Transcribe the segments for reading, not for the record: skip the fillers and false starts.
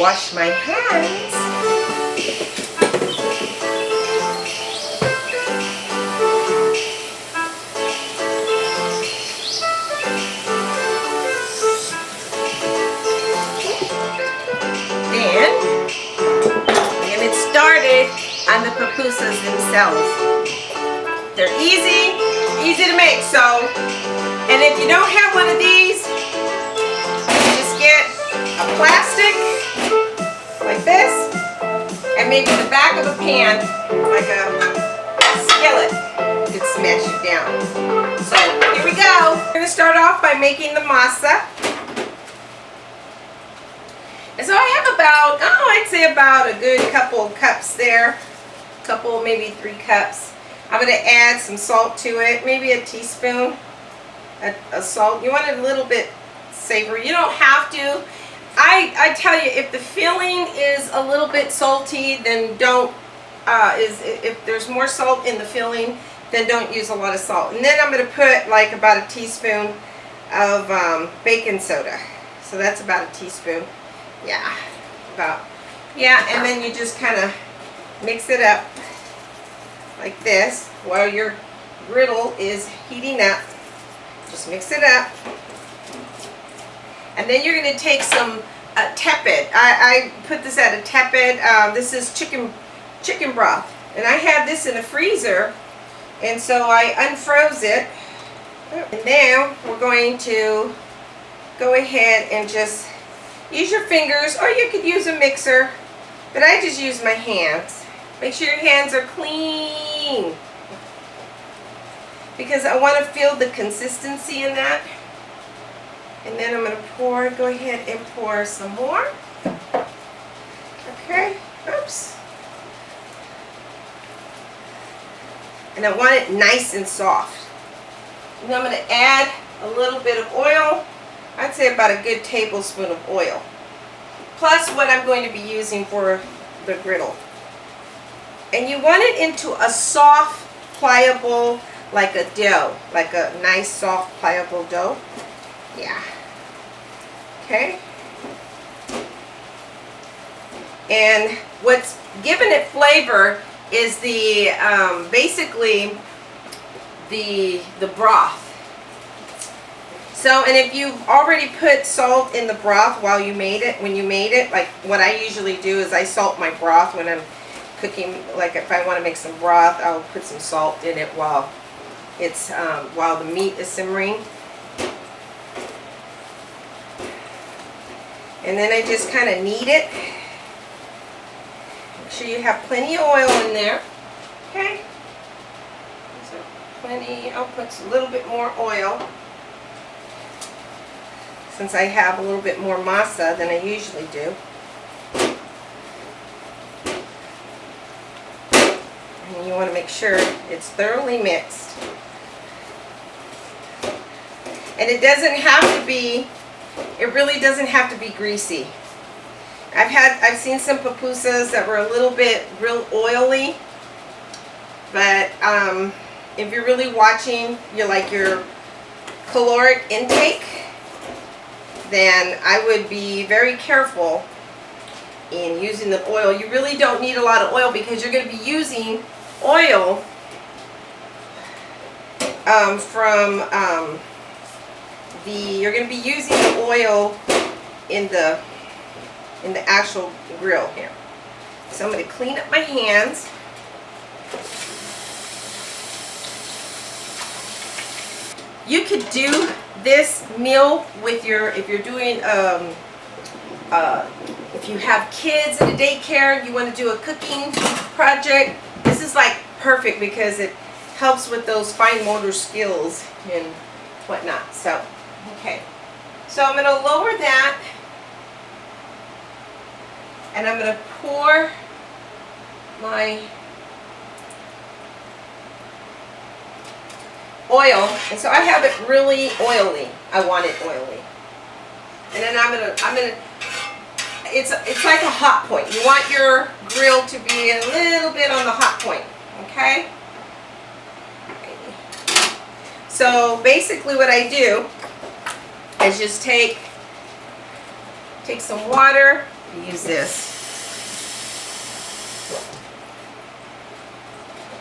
wash my hands. Then we're gonna get started on the pupusas themselves. They're easy to make. So, and if you don't have one of these, just get a plastic like this, and maybe the back of a pan, like a skillet, you could smash it down. So here we go. We're gonna start off by making the masa. And so I have about, I'd say about a good couple cups there, maybe 3 cups. I'm going to add some salt to it, maybe a teaspoon of salt. You want it a little bit savory. You don't have to. I tell you, if the filling is a little bit salty, then don't, if there's more salt in the filling, then don't use a lot of salt. And then I'm going to put like about a teaspoon of baking soda. So that's about a teaspoon. Yeah, and then you just kind of mix it up like this while your griddle is heating up. Just mix it up. And then you're going to take some tepid. I put this at a tepid. This is chicken broth. And I have this in the freezer. And so I unfroze it. And now we're going to go ahead and just use your fingers, or you could use a mixer, but I just use my hands. Make sure your hands are clean, because I want to feel the consistency in that. And then I'm going to go ahead and pour some more. Okay, oops. And I want it nice and soft. And I'm going to add a little bit of oil. I'd say about a good tablespoon of oil, plus what I'm going to be using for the griddle. And you want it into a soft, pliable, like a dough, like a nice, soft, pliable dough. Yeah. Okay. And what's giving it flavor is the basically the broth. So, and if you've already put salt in the broth while you made it, when you made it, like what I usually do is I salt my broth when I'm cooking. Like if I want to make some broth, I'll put some salt in it while it's while the meat is simmering. And then I just kind of knead it. Make sure you have plenty of oil in there. Okay. So plenty. I'll put a little bit more oil, since I have a little bit more masa than I usually do. And you want to make sure it's thoroughly mixed. And it doesn't have to be, it really doesn't have to be greasy. I've seen some pupusas that were a little bit real oily, but if you're really watching your caloric intake, then I would be very careful in using the oil. You really don't need a lot of oil, because you're going to be using oil you're going to be using the oil in the actual grill here. So I'm going to clean up my hands. You could do this meal with if you're doing, if you have kids in a daycare, you want to do a cooking project, this is like perfect, because it helps with those fine motor skills and whatnot. So, okay. So I'm going to lower that, and I'm going to pour my oil, and so I have it really oily. I want it oily. And then I'm gonna it's like a hot point. You want your grill to be a little bit on the hot point, okay? So basically what I do is just take some water, use this.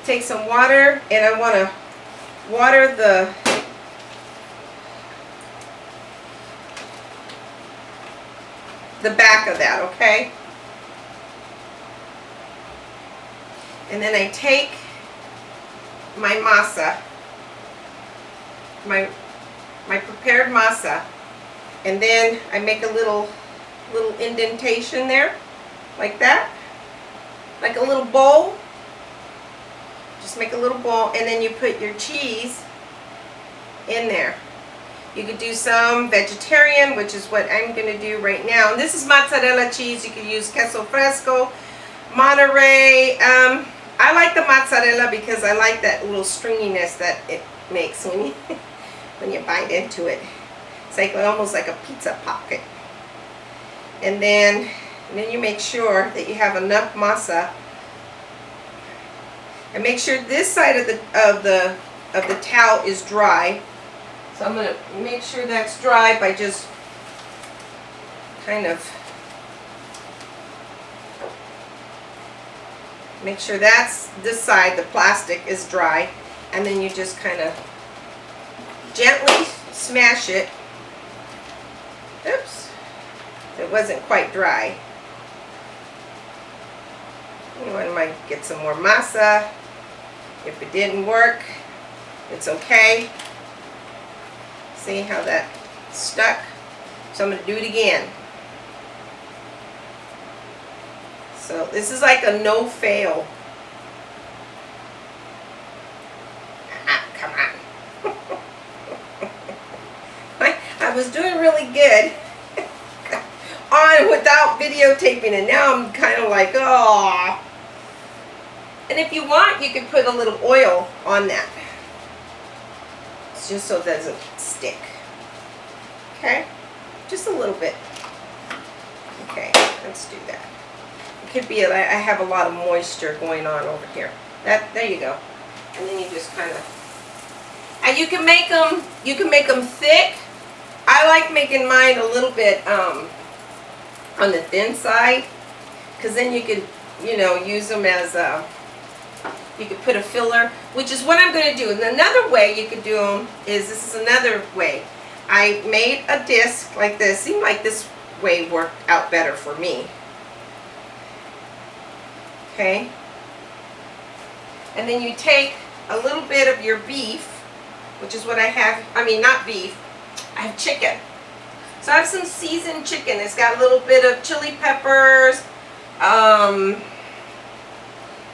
Take some water, and I want to water the back of that, okay? And then I take my masa, my prepared masa, and then I make a little indentation there, like that, like a little bowl. Just make a little bowl, and then you put your cheese in there. You could do some vegetarian, which is what I'm going to do right now. And this is mozzarella cheese. You could use queso fresco, Monterey. I like the mozzarella because I like that little stringiness that it makes when you when you bite into it. It's like almost like a pizza pocket. And then you make sure that you have enough masa. And make sure this side of the towel is dry. So I'm going to make sure that's dry by just kind of make sure that's this side, the plastic is dry, and then you just kind of gently smash it. Oops, it wasn't quite dry. You might get some more masa. If it didn't work, it's okay. See how that stuck? So I'm going to do it again. So this is like a no fail. Come on. I was doing really good on without videotaping, and now I'm kind of like, oh. And if you want, you can put a little oil on that. It's just so it doesn't stick. Okay? Just a little bit. Okay, let's do that. It could be, I have a lot of moisture going on over here. There you go. And then you just kind of, and you can make them thick. I like making mine a little bit on the thin side, because then you can, use them as a, you could put a filler, which is what I'm going to do. And another way you could do them is, this is another way. I made a disc like this. Seemed like this way worked out better for me. Okay. And then you take a little bit of your beef, which is what I have. I mean, not beef. I have chicken. So I have some seasoned chicken. It's got a little bit of chili peppers.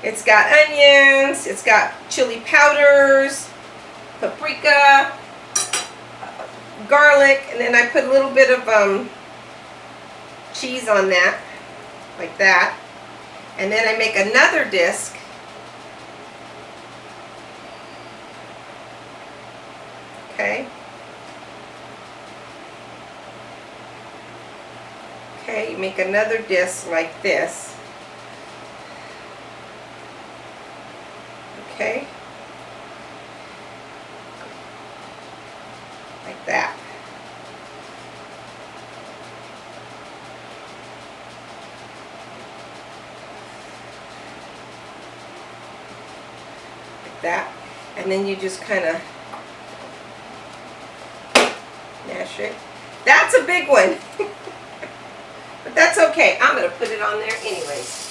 It's got onions. It's got chili powders, paprika, garlic, and then I put a little bit of cheese on that, like that. And then I make another disc. Okay. Okay, you make another disc like this. Okay. Like that. Like that. And then you just kind of mash it. That's a big one. But that's okay. I'm going to put it on there anyways.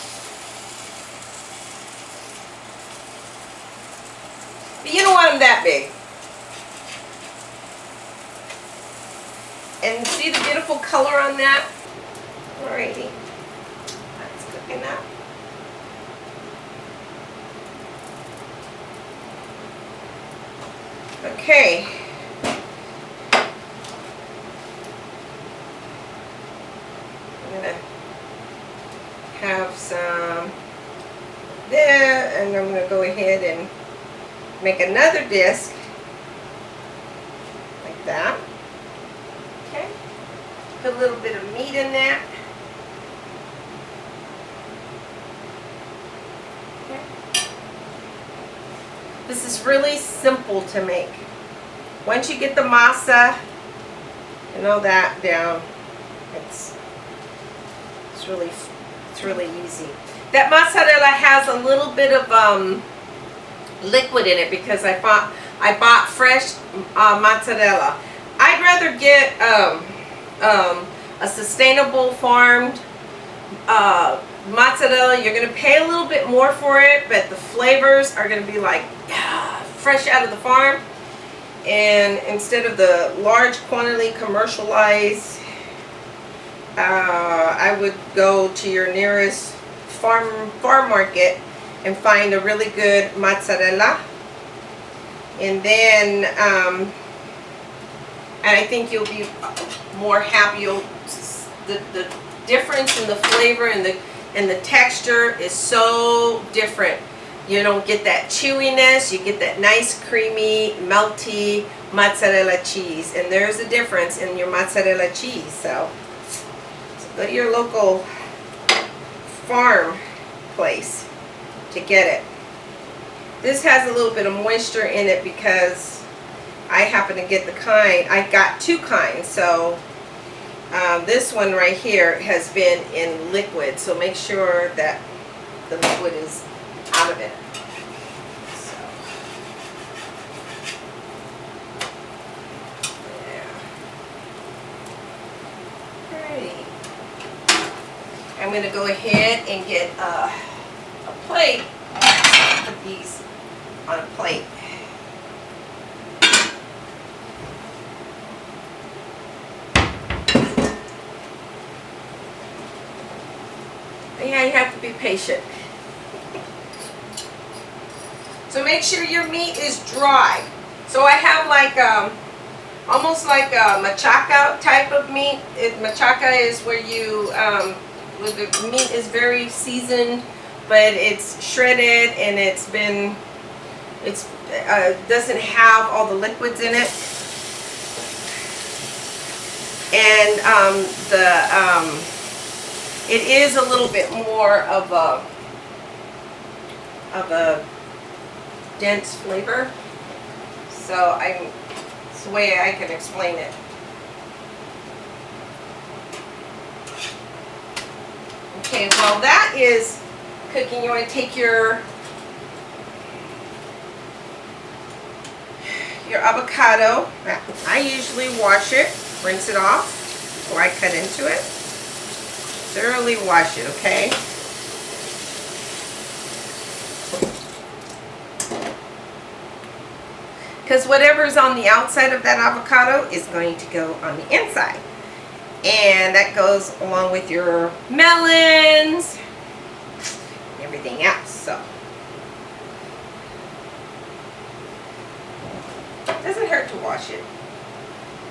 But you don't want them that big. And see the beautiful color on that? Alrighty. That's cooking up. Okay. I'm going to have some there, and I'm going to go ahead and make another disc like that. Okay. Put a little bit of meat in that. Okay. This is really simple to make. Once you get the masa and all that down, it's It's really easy. That mozzarella has a little bit of liquid in it because I bought fresh mozzarella. I'd rather get a sustainable farmed mozzarella. You're gonna pay a little bit more for it, but the flavors are gonna be like fresh out of the farm. And instead of the large quantity commercialized, I would go to your nearest farm market and find a really good mozzarella. And then and I think you'll be more happy. The difference in the flavor and the texture is so different. You don't get that chewiness, you get that nice creamy, melty mozzarella cheese. And there's a difference in your mozzarella cheese. So go to your local farm place to get it. This has a little bit of moisture in it because I happen to get the kind, I got two kinds. So this one right here has been in liquid, so make sure that the liquid is out of it. So, yeah. Alrighty. I'm going to go ahead and get a plate. Put these on a plate. Yeah, you have to be patient. So make sure your meat is dry. So I have like almost like a machaca type of meat. Machaca is where you where the meat is very seasoned, but it's shredded and it doesn't have all the liquids in it. And it is a little bit more of a dense flavor. So it's the way I can explain it. Okay, well that is cooking. You want to take your avocado. I usually wash it, rinse it off before I cut into it. Thoroughly wash it, okay? Because whatever's on the outside of that avocado is going to go on the inside. And that goes along with your melons and everything else. So it doesn't hurt to wash it.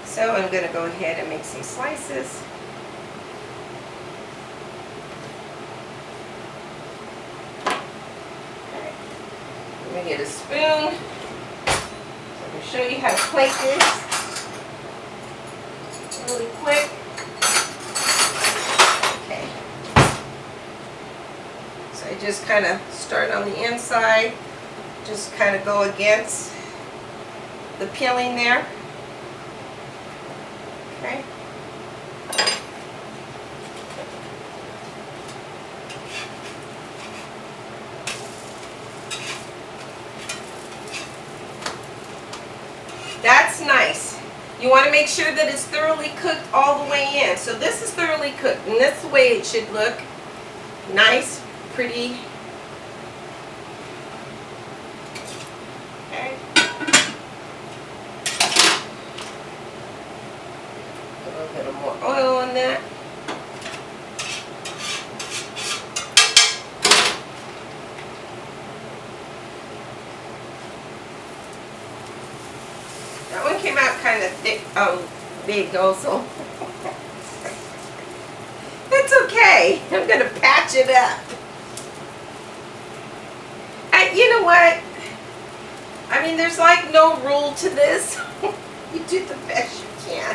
So I'm going to go ahead and make some slices. Let me get a spoon. So I'm going to show you how to plate this really quick. Okay. So I just kind of start on the inside, just kind of go against the peeling there. Okay. That's nice. You want to make sure that it's thoroughly cooked all the way in. So this is thoroughly cooked, and that's the way it should look. Nice, pretty. Okay. Put a little bit of more oil on that. That one came out kind of thick, big also. It's okay. I'm going to patch it up. You know what? I mean, there's like no rule to this. You do the best you can.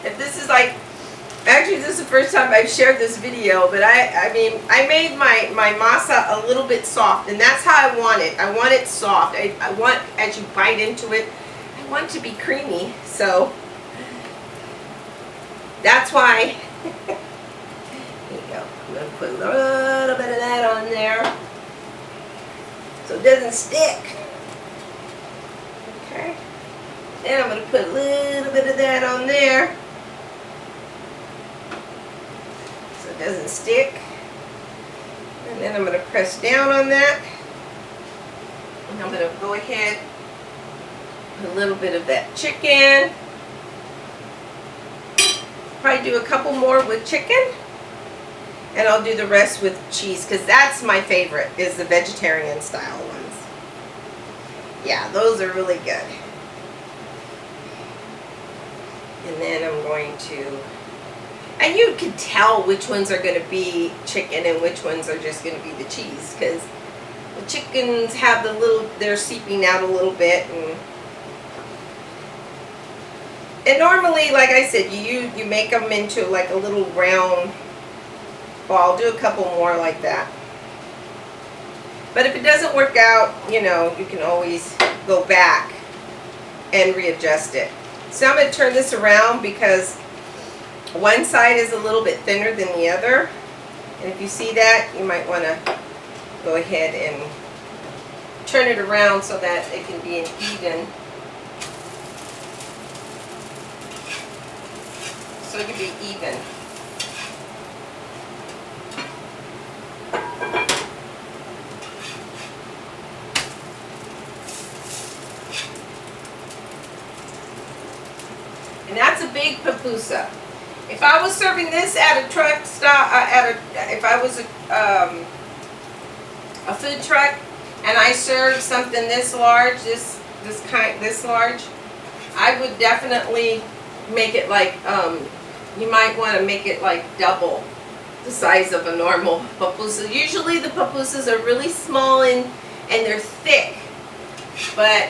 If this is like, actually this is the first time I've shared this video, but I mean, I made my masa a little bit soft, and that's how I want it. I want it soft. I want, as you bite into it, I want it to be creamy. So that's why I'm going to put a little bit of that on there so it doesn't stick. Okay. Then I'm going to put a little bit of that on there so it doesn't stick. And then I'm going to press down on that. And I'm going to go ahead and put a little bit of that chicken. Probably do a couple more with chicken. And I'll do the rest with cheese because that's my favorite, is the vegetarian style ones. Yeah, those are really good. And then I'm going to, and you can tell which ones are going to be chicken and which ones are just going to be the cheese, because the chickens have the little, they're seeping out a little bit, and normally, like I said, you make them into like a little round ball. Do a couple more like that. But if it doesn't work out, you know, you can always go back and readjust it. So I'm going to turn this around because one side is a little bit thinner than the other. And if you see that, you might want to go ahead and turn it around so that it can be an even. So it can be even. And that's a big pupusa. If I was serving this at a truck stop, if I was a food truck, and I served something this large, this large, I would definitely make it like, you might want to make it like double the size of a normal pupusa. Usually the pupusas are really small and they're thick, but